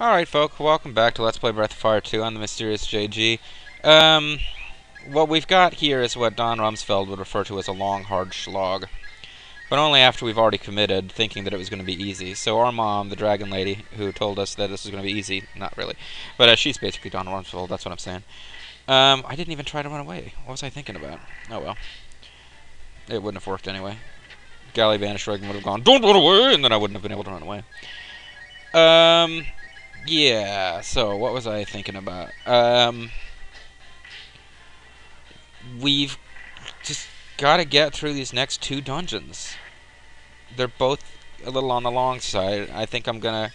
Alright, folk, welcome back to Let's Play Breath of Fire 2 on the Mysterious JG. What we've got here is what Don Rumsfeld would refer to as a long, hard slog. But only after we've already committed, thinking that it was going to be easy. So our mom, the dragon lady, who told us that this was going to be easy, not really, but she's basically Don Rumsfeld, that's what I'm saying. I didn't even try to run away. What was I thinking about? Oh well. It wouldn't have worked anyway. Galley Vanished Dragon would have gone, "Don't run away!" and then I wouldn't have been able to run away. Yeah, so what was I thinking about? We've just got to get through these next two dungeons. They're both a little on the long side. I think I'm going to,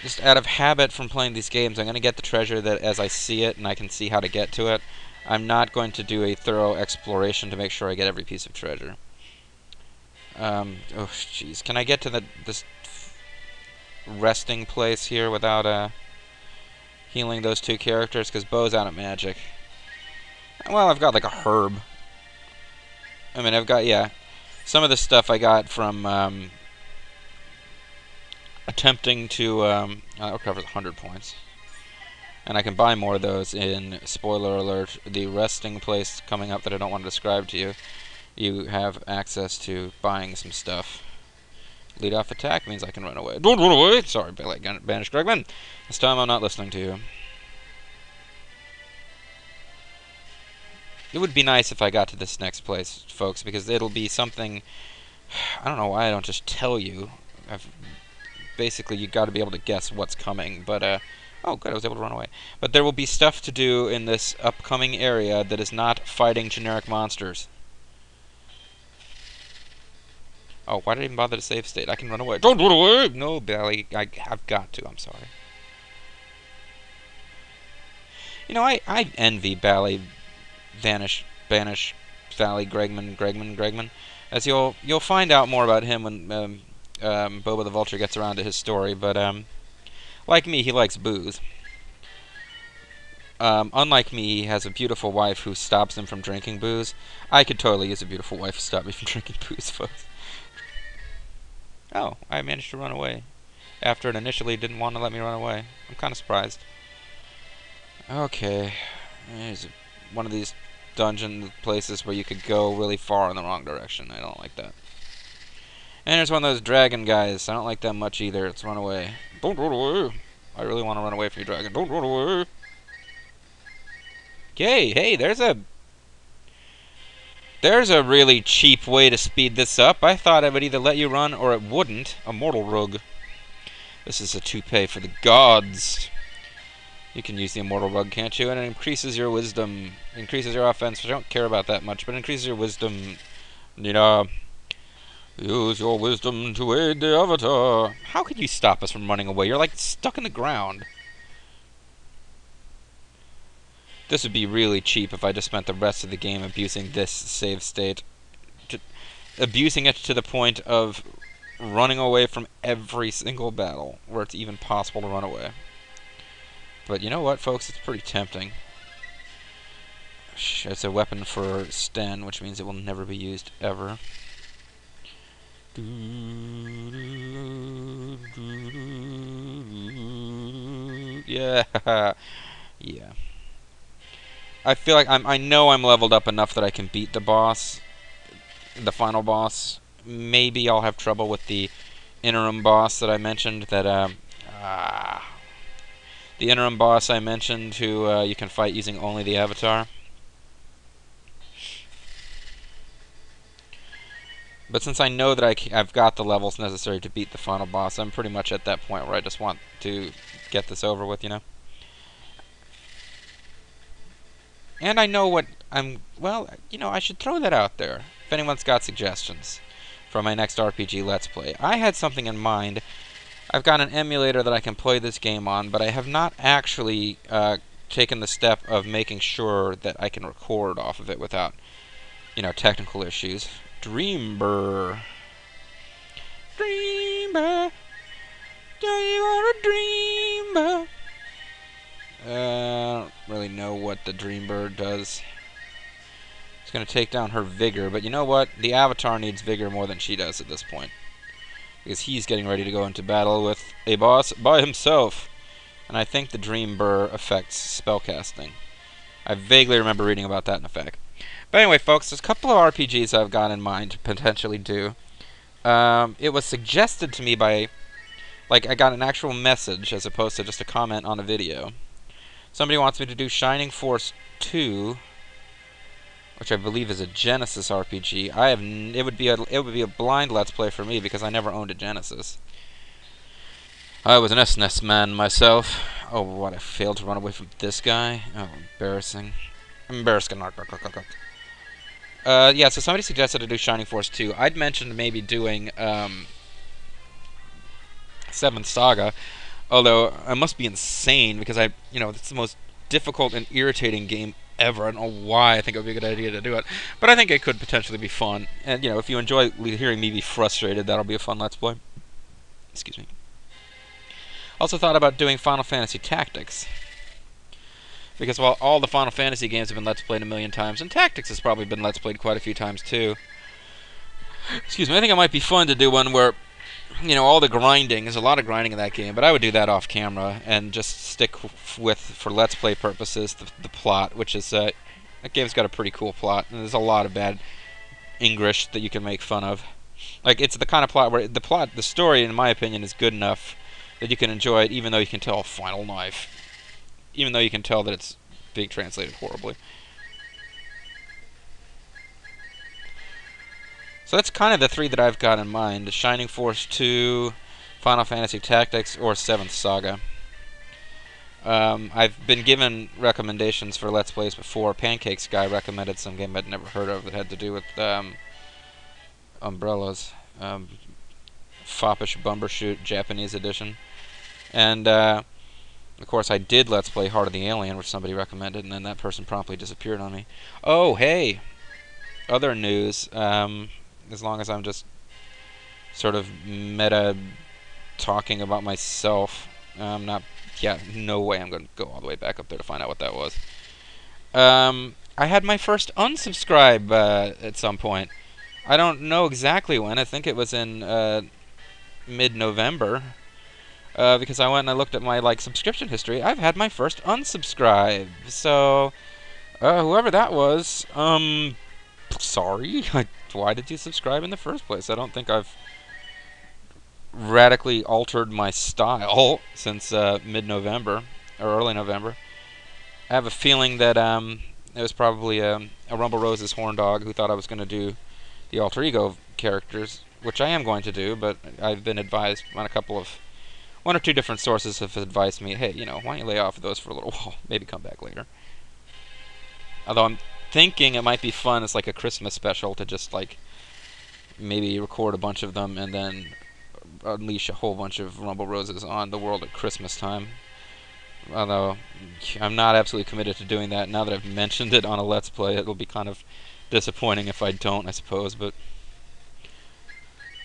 just out of habit from playing these games, I'm going to get the treasure that as I see it and I can see how to get to it. I'm not going to do a thorough exploration to make sure I get every piece of treasure. Oh, jeez. Can I get to this resting place here without healing those two characters? Because Bo's out of magic. Well, I've got like a herb. I mean, I've got, yeah, some of the stuff I got from attempting to recover 100 points. And I can buy more of those in, spoiler alert, the resting place coming up that I don't want to describe to you. You have access to buying some stuff. Lead off attack means I can run away. Don't run away! Sorry, Banished Gregman. This time I'm not listening to you. It would be nice if I got to this next place, folks, because it'll be something... I don't know why I don't just tell you. Basically, you got to be able to guess what's coming, but, oh, good, I was able to run away. But there will be stuff to do in this upcoming area that is not fighting generic monsters. Oh, why did I even bother to save state? I can run away. Don't run away! No, Bally, I've got to. I'm sorry. You know, I envy Bally, Banish, Gregman. As you'll find out more about him when Boba the Vulture gets around to his story. But like me, he likes booze. Unlike me, he has a beautiful wife who stops him from drinking booze. I could totally use a beautiful wife to stop me from drinking booze, folks. Oh, I managed to run away. After it initially didn't want to let me run away. I'm kind of surprised. Okay. There's one of these dungeon places where you could go really far in the wrong direction. I don't like that. And there's one of those dragon guys. I don't like them much either. Let's run away. Don't run away. I really want to run away from you, dragon. Don't run away. Okay, hey, there's a really cheap way to speed this up. I thought it would either let you run or it wouldn't. A mortal rug. This is a toupee for the gods. You can use the immortal rug, can't you? And it increases your wisdom. Increases your offense, which I don't care about that much, but it increases your wisdom. Nina, use your wisdom to aid the avatar. How could you stop us from running away? You're like stuck in the ground. This would be really cheap if I just spent the rest of the game abusing this save state. Abusing it to the point of running away from every single battle where it's even possible to run away. But you know what, folks? It's pretty tempting. It's a weapon for Sten, which means it will never be used ever. Yeah. Yeah. I feel like I know I'm leveled up enough that I can beat the boss, the final boss. Maybe I'll have trouble with the interim boss that I mentioned. The interim boss I mentioned, who you can fight using only the avatar. But since I know that I've got the levels necessary to beat the final boss, I'm pretty much at that point where I just want to get this over with, you know? And I know what well, you know, I should throw that out there, if anyone's got suggestions for my next RPG Let's Play. I had something in mind. I've got an emulator that I can play this game on, but I have not actually taken the step of making sure that I can record off of it without, you know, technical issues. Dreamber. Dreamber. Do you want a dreamber? I don't really know what the Dreambird does. It's going to take down her vigor, but you know what? The Avatar needs vigor more than she does at this point. Because he's getting ready to go into battle with a boss by himself. and I think the Dream Burr affects spellcasting. I vaguely remember reading about that in effect. But anyway, folks, there's a couple of RPGs I've got in mind to potentially do. It was suggested to me by, like, I got an actual message as opposed to just a comment on a video. Somebody wants me to do Shining Force 2, which I believe is a Genesis RPG. It would be a blind Let's Play for me because I never owned a Genesis. I was an SNES man myself. Oh, what, I failed to run away from this guy? Oh, embarrassing. Embarrassing. Yeah, so somebody suggested to do Shining Force 2. I'd mentioned maybe doing, Seventh Saga, although I must be insane because it's the most difficult and irritating game ever. I don't know why I think it would be a good idea to do it, but I think it could potentially be fun. And, if you enjoy hearing me be frustrated, that'll be a fun Let's Play. Excuse me. Also thought about doing Final Fantasy Tactics, because while all the Final Fantasy games have been Let's Played a million times, and Tactics has probably been Let's Played quite a few times too. Excuse me, I think it might be fun to do one where, all the grinding, there's a lot of grinding in that game, but I would do that off camera and just stick with, for Let's Play purposes, the plot, which is, that game's got a pretty cool plot, and there's a lot of bad English that you can make fun of. Like, it's the kind of plot where the story, in my opinion, is good enough that you can enjoy it, even though you can tell Final Knife. Even though you can tell that it's being translated horribly. So that's kind of the three that I've got in mind: Shining Force 2, Final Fantasy Tactics, or Seventh Saga. I've been given recommendations for Let's Plays before. Pancakes Guy recommended some game I'd never heard of that had to do with umbrellas. Foppish Bumbershoot Japanese edition. And, of course, I did Let's Play Heart of the Alien, which somebody recommended, and then that person promptly disappeared on me. Oh, hey! Other news. As long as I'm just sort of meta talking about myself, no way I'm going to go all the way back up there to find out what that was. I had my first unsubscribe at some point. I don't know exactly when. I think it was in mid-November. Because I went and I looked at my subscription history. I've had my first unsubscribe. So, whoever that was, sorry. Why did you subscribe in the first place? I don't think I've radically altered my style since mid-November or early November. I have a feeling that it was probably a Rumble Rose's horn dog who thought I was going to do the alter ego characters, which I am going to do, but I've been advised on one or two different sources have advised me, hey, why don't you lay off of those for a little while, maybe come back later. Although I'm thinking it might be fun as a Christmas special to just maybe record a bunch of them and then unleash a whole bunch of Rumble Roses on the world at Christmas time. Although I'm not absolutely committed to doing that. Now that I've mentioned it on a Let's Play, it'll be kind of disappointing if I don't, I suppose, but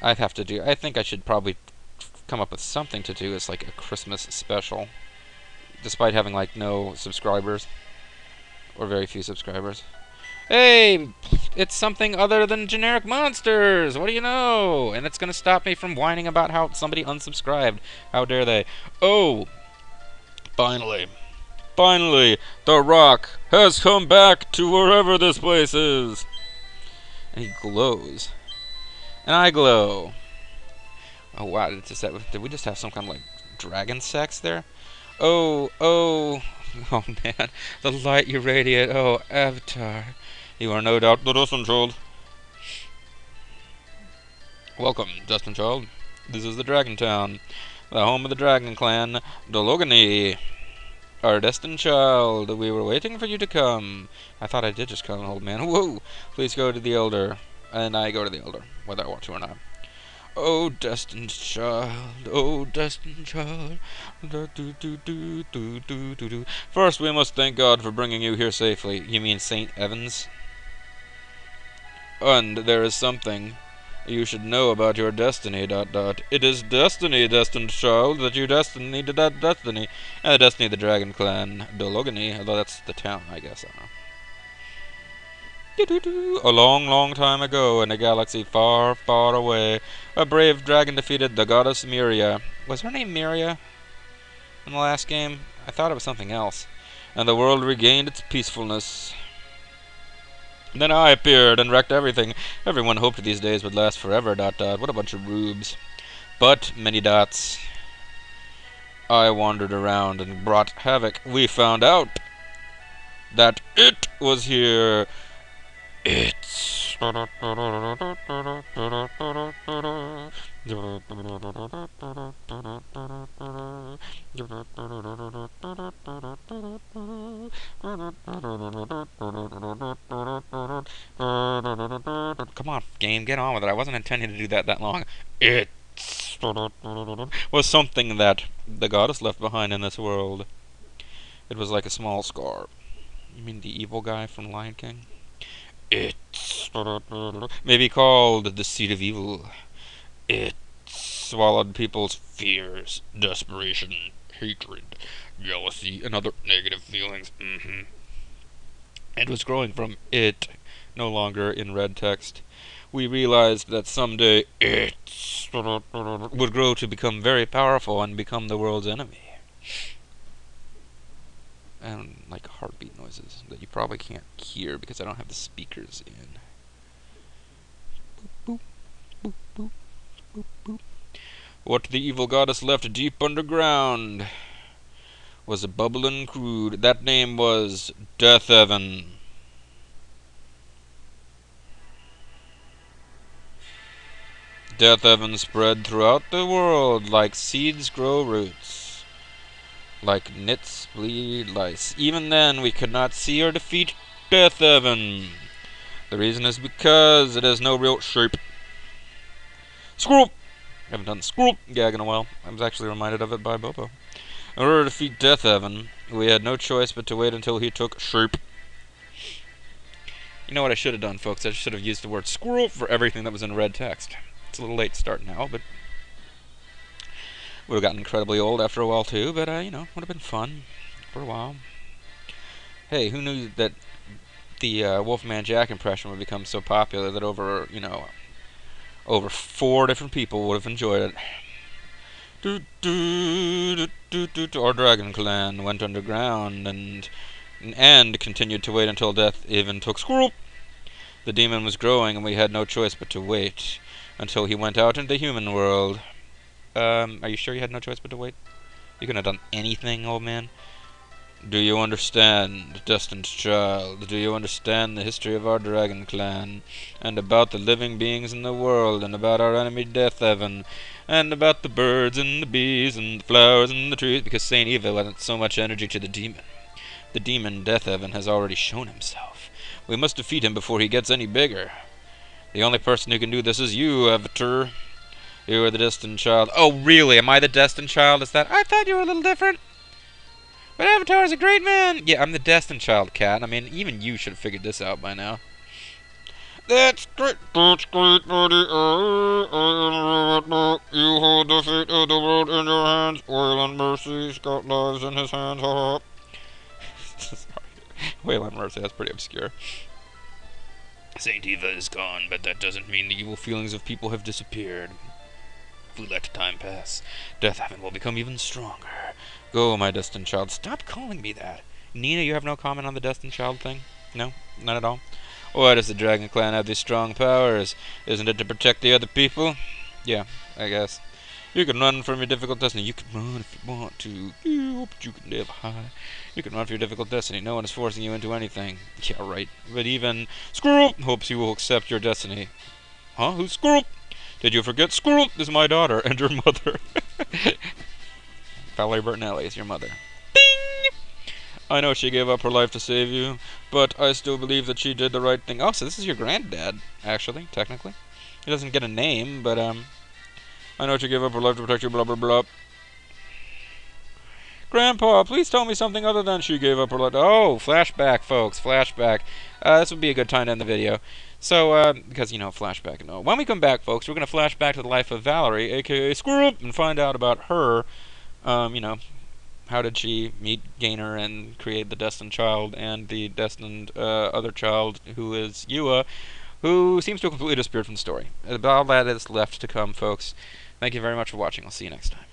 I think I should probably come up with something to do as a Christmas special, despite having no subscribers or very few subscribers. Hey, it's something other than generic monsters. What do you know? And it's gonna stop me from whining about how somebody unsubscribed. How dare they? Oh, finally, The Rock has come back to wherever this place is, and he glows, and I glow. Oh wow, did we just have some kind of dragon sex there? Oh man, the light you radiate, oh Avatar, you are no doubt the Dustin Child. Welcome, Dustin Child. This is the Dragon Town, the home of the Dragon Clan, Dologany. Our Destined Child, we were waiting for you to come. I thought I did just come, old man. Whoa! Please go to the Elder. And I go to the Elder, whether I want to or not. Oh, Destined Child, oh, Destined Child. First, we must thank God for bringing you here safely. You mean St. Evans? And there is something you should know about your destiny, It is destiny, Destined Child, that you destiny to that destiny. And the destiny of the Dragon Clan, Dologany, although that's the town, I guess, I don't know. A long, long time ago, in a galaxy far, far away, a brave dragon defeated the goddess Miria. Was her name Miria? in the last game? I thought it was something else. And the world regained its peacefulness. And then I appeared and wrecked everything. Everyone hoped these days would last forever, ... What a bunch of rubes. But, many dots. I wandered around and brought havoc. We found out that it was here. It's... Come on, game, get on with it. I wasn't intending to do that long. It was something that the goddess left behind in this world. It was like a small scar. You mean the evil guy from Lion King? It may be called the seed of evil. It swallowed people's fears, desperation, hatred, jealousy, and other negative feelings. It was growing from it, no longer in red text. We realized that someday it would grow to become very powerful and become the world's enemy. And like heartbeat noises that you probably can't hear because I don't have the speakers in. Boop, boop, boop, boop, boop. What the evil goddess left deep underground was a bubbling crude. That name was Death Evan. Death Evan spread throughout the world like seeds grow roots. Like nits bleed lice. Even then, we could not see or defeat Death Evan. The reason is because it has no real shape. Squirrel! I haven't done the squirrel gag in a while. I was actually reminded of it by Bobo. In order to defeat Death Evan, we had no choice but to wait until he took shape. You know what I should have done, folks? I should have used the word squirrel for everything that was in red text. It's a little late to start now, but would have gotten incredibly old after a while too, but would have been fun for a while. Hey, who knew that the Wolfman Jack impression would become so popular that over 4 different people would have enjoyed it. Our dragon clan went underground and continued to wait until death even took squirrel. The demon was growing, and we had no choice but to wait until he went out into the human world. Are you sure you had no choice but to wait? You couldn't have done anything, old man. Do you understand, destined child? Do you understand the history of our dragon clan, and about the living beings in the world, and about our enemy Death Evan, and about the birds and the bees and the flowers and the trees? Because Saint Eva lent so much energy to the demon. The demon Death Evan has already shown himself. We must defeat him before he gets any bigger. The only person who can do this is you, Avatar. You are the destined child. Oh, really? Am I the destined child? Is that? I thought you were a little different. But Avatar is a great man. Yeah, I'm the destined child, Cat. I mean, even you should have figured this out by now. That's great. That's great, buddy. You hold the fate of the world in your hands. Wayland Mercy's got lives in his hands. Ha ha. Sorry. Wayland Mercy, that's pretty obscure. Saint Eva is gone, but that doesn't mean the evil feelings of people have disappeared. If we let time pass, Death Evan will become even stronger. Go, my destined child. Stop calling me that. Nina, you have no comment on the destined child thing? No? None at all? Why does the Dragon Clan have these strong powers? Isn't it to protect the other people? Yeah, I guess. You can run from your difficult destiny. You can run if you want to. But you can live high. You can run for your difficult destiny. No one is forcing you into anything. Yeah, right. But even Squirrel hopes you will accept your destiny. Huh? Who's Squirrel? Did you forget Squirrel is my daughter and your mother? Valerie Bertinelli is your mother. Ding! I know she gave up her life to save you, but I still believe that she did the right thing. Oh, so this is your granddad, actually, technically. He doesn't get a name, but, I know she gave up her life to protect you, blah, blah, blah. Grandpa, please tell me something other than she gave up her life. Oh, flashback, folks, flashback. This would be a good time to end the video. So, because, flashback and all. When we come back, folks, we're going to flash back to the life of Valerie, a.k.a. Squirrel, and find out about her, how did she meet Gainer and create the destined child and the destined other child, who is Yua, who seems to have completely disappeared from the story. All that is left to come, folks. Thank you very much for watching. I'll see you next time.